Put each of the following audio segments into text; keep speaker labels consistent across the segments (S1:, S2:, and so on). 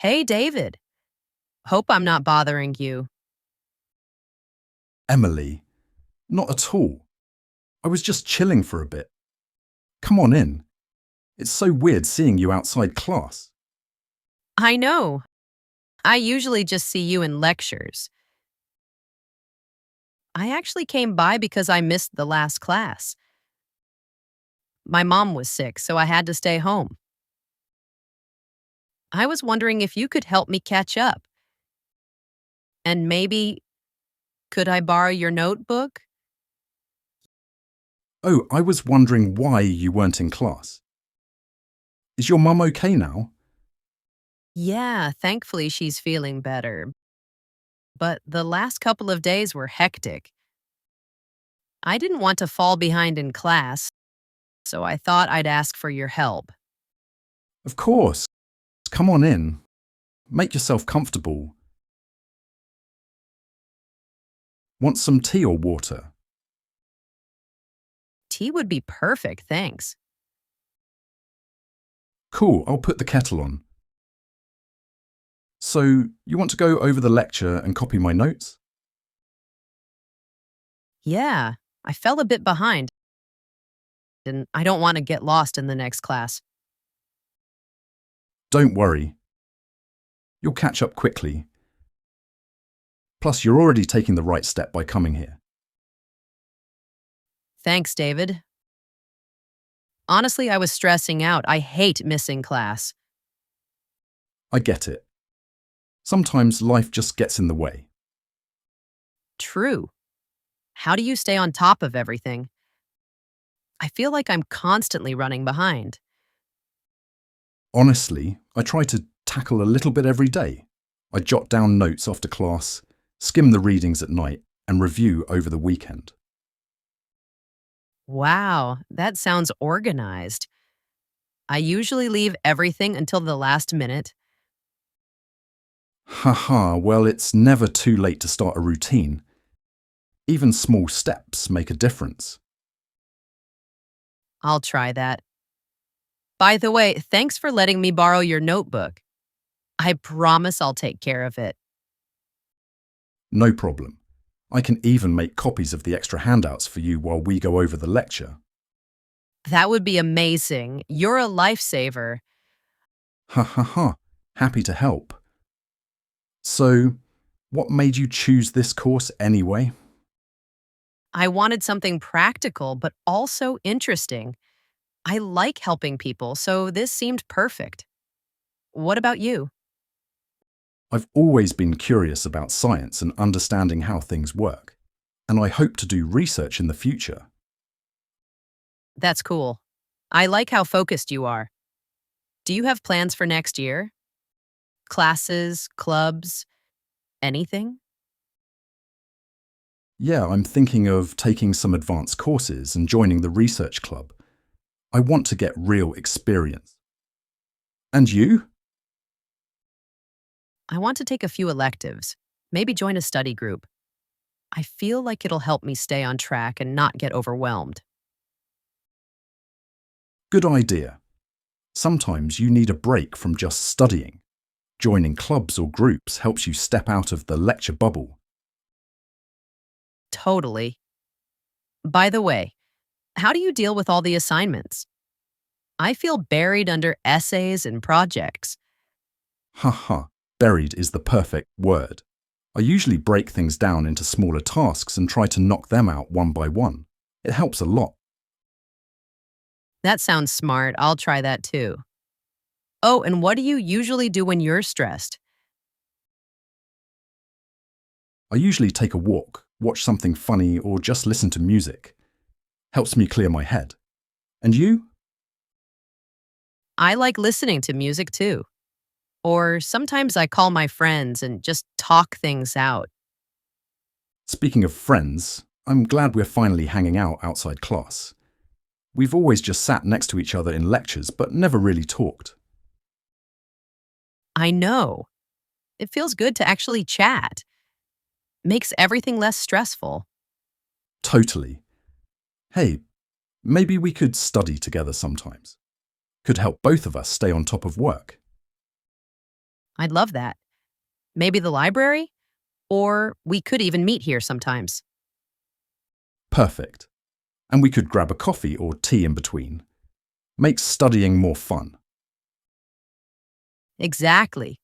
S1: Hey, David. Hope I'm not bothering you.
S2: Emily, not at all. I was just chilling for a bit. Come on in. It's so weird seeing you outside class.
S1: I know. I usually just see you in lectures. I actually came by because I missed the last class. My mom was sick, so I had to stay home. I was wondering if you could help me catch up. And maybe, could I borrow your notebook?
S2: Oh, I was wondering why you weren't in class. Is your mum okay now?
S1: Yeah, thankfully she's feeling better. But the last couple of days were hectic. I didn't want to fall behind in class, so I thought I'd ask for your help.
S2: Of course. Come on in. Make yourself comfortable. Want some tea or water?
S1: Tea would be perfect, thanks.
S2: Cool, I'll put the kettle on. So, you want to go over the lecture and copy my notes?
S1: Yeah, I fell a bit behind, and I don't want to get lost in the next class.
S2: Don't worry. You'll catch up quickly. Plus, you're already taking the right step by coming here.
S1: Thanks, David. Honestly, I was stressing out. I hate missing class.
S2: I get it. Sometimes life just gets in the way.
S1: True. How do you stay on top of everything? I feel like I'm constantly running behind.
S2: Honestly, I try to tackle a little bit every day. I jot down notes after class, skim the readings at night, and review over the weekend.
S1: Wow, that sounds organized. I usually leave everything until the last minute.
S2: Haha, well, it's never too late to start a routine. Even small steps make a difference.
S1: I'll try that. By the way, thanks for letting me borrow your notebook. I promise I'll take care of it.
S2: No problem. I can even make copies of the extra handouts for you while we go over the lecture.
S1: That would be amazing. You're a lifesaver.
S2: Ha ha ha. Happy to help. So, what made you choose this course anyway?
S1: I wanted something practical, but also interesting. I like helping people, so this seemed perfect. What about you?
S2: I've always been curious about science and understanding how things work, and I hope to do research in the future.
S1: That's cool. I like how focused you are. Do you have plans for next year? Classes, clubs, anything?
S2: Yeah, I'm thinking of taking some advanced courses and joining the research club. I want to get real experience. And you?
S1: I want to take a few electives, maybe join a study group. I feel like it'll help me stay on track and not get overwhelmed.
S2: Good idea. Sometimes you need a break from just studying. Joining clubs or groups helps you step out of the lecture bubble.
S1: Totally. By the way, how do you deal with all the assignments? I feel buried under essays and projects.
S2: Haha, buried is the perfect word. I usually break things down into smaller tasks and try to knock them out one by one. It helps a lot.
S1: That sounds smart. I'll try that too. Oh, and what do you usually do when you're stressed?
S2: I usually take a walk, watch something funny, or just listen to music. Helps me clear my head. And you?
S1: I like listening to music too. Or sometimes I call my friends and just talk things out.
S2: Speaking of friends, I'm glad we're finally hanging out outside class. We've always just sat next to each other in lectures, but never really talked.
S1: I know. It feels good to actually chat. Makes everything less stressful.
S2: Totally. Hey, maybe we could study together sometimes. Could help both of us stay on top of work.
S1: I'd love that. Maybe the library? Or we could even meet here sometimes.
S2: Perfect. And we could grab a coffee or tea in between. Makes studying more fun.
S1: Exactly.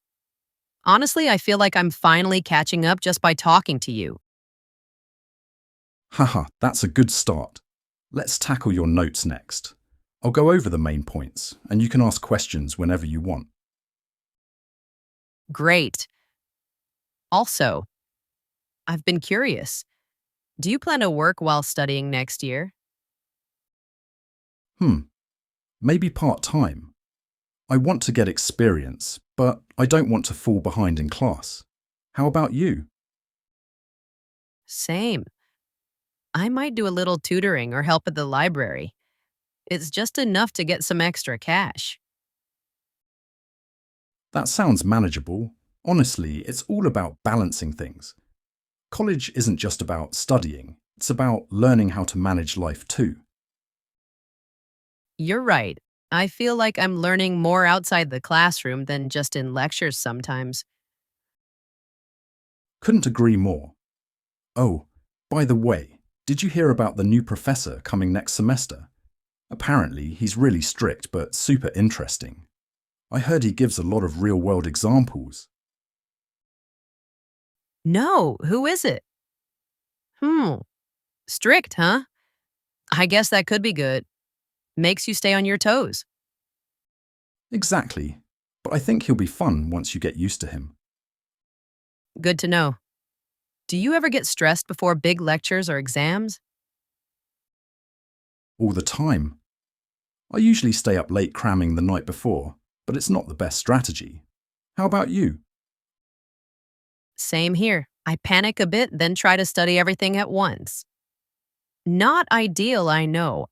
S1: Honestly, I feel like I'm finally catching up just by talking to you.
S2: Haha, that's a good start. Let's tackle your notes next. I'll go over the main points, and you can ask questions whenever you want.
S1: Great. Also, I've been curious. Do you plan to work while studying next year?
S2: Hmm, maybe part-time. I want to get experience, but I don't want to fall behind in class. How about you?
S1: Same. I might do a little tutoring or help at the library. It's just enough to get some extra cash.
S2: That sounds manageable. Honestly, it's all about balancing things. College isn't just about studying, it's about learning how to manage life too.
S1: You're right. I feel like I'm learning more outside the classroom than just in lectures sometimes.
S2: Couldn't agree more. Oh, by the way, did you hear about the new professor coming next semester? Apparently, he's really strict but super interesting. I heard he gives a lot of real-world examples.
S1: No, who is it? Hmm, strict, huh? I guess that could be good. Makes you stay on your toes.
S2: Exactly, but I think he'll be fun once you get used to him.
S1: Good to know. Do you ever get stressed before big lectures or exams?
S2: All the time. I usually stay up late cramming the night before, but it's not the best strategy. How about you?
S1: Same here. I panic a bit, then try to study everything at once. Not ideal, I know.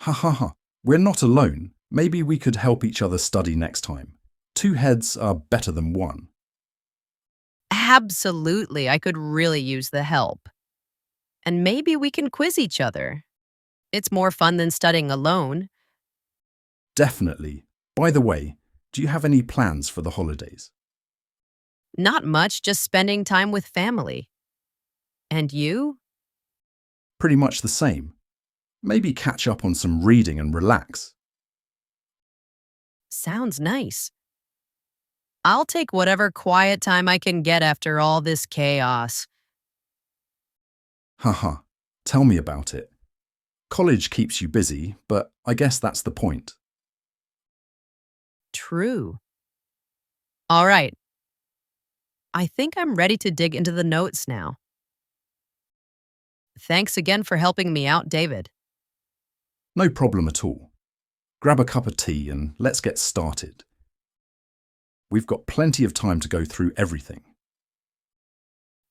S2: Ha ha ha, we're not alone. Maybe we could help each other study next time. Two heads are better than one.
S1: Absolutely, I could really use the help. And maybe we can quiz each other. It's more fun than studying alone.
S2: Definitely. By the way, do you have any plans for the holidays?
S1: Not much, just spending time with family. And you?
S2: Pretty much the same. Maybe catch up on some reading and relax.
S1: Sounds nice. I'll take whatever quiet time I can get after all this chaos.
S2: Haha, tell me about it. College keeps you busy, but I guess that's the point.
S1: True. All right. I think I'm ready to dig into the notes now. Thanks again for helping me out, David.
S2: No problem at all. Grab a cup of tea and let's get started. We've got plenty of time to go through everything.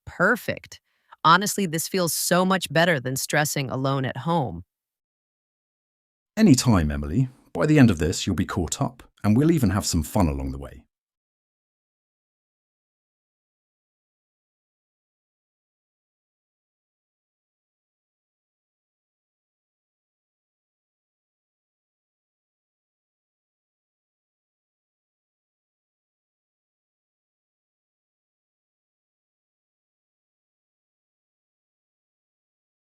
S1: Perfect. Honestly, this feels so much better than stressing alone at home.
S2: Any time, Emily. By the end of this, you'll be caught up, and we'll even have some fun along the way.